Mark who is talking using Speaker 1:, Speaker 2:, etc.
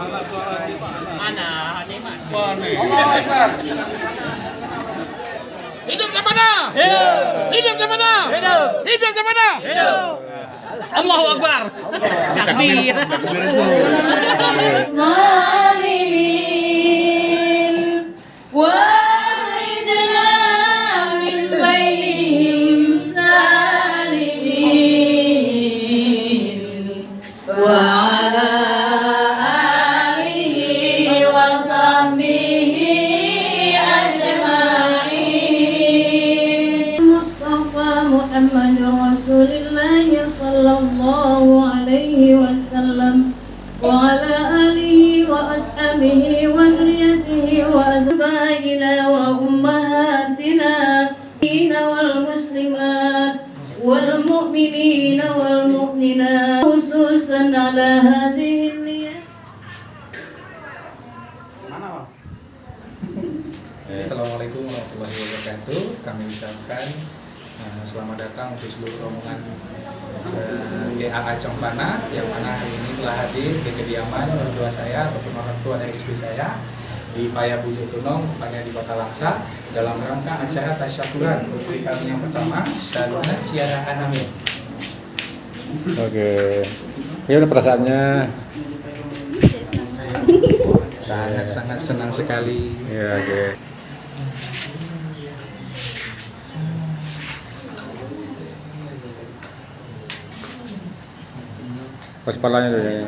Speaker 1: Mana?
Speaker 2: Allahu Akbar.
Speaker 1: Hidup kepada! Hidup kepada! Hidup kepada! Allahu Akbar. Takbir.
Speaker 3: Sallallahu alaihi wasallam wa ala alihi wa ashabihi wa zurriyyatihi wa azwajina wa ummahatina wal muslimat wal mu'minina wal mu'minat khususan ala hadhihi niyyah.
Speaker 4: Assalamualaikum warahmatullahi wabarakatuh. Kami ucapkan selamat datang untuk seluruh rombongan GAA Cempana yang mana hari ini telah hadir di kediaman mertua saya ataupun orang tua dari istri saya di Paya Bujotunong, tepatnya di Kota Langsa, dalam rangka acara tasyakuran putri kami yang pertama, Shaluna Ciara Anamil.
Speaker 5: Oke, gimana perasaannya?
Speaker 4: Sangat senang sekali.
Speaker 5: Ya, oke. Pas kepalanya tuh ya.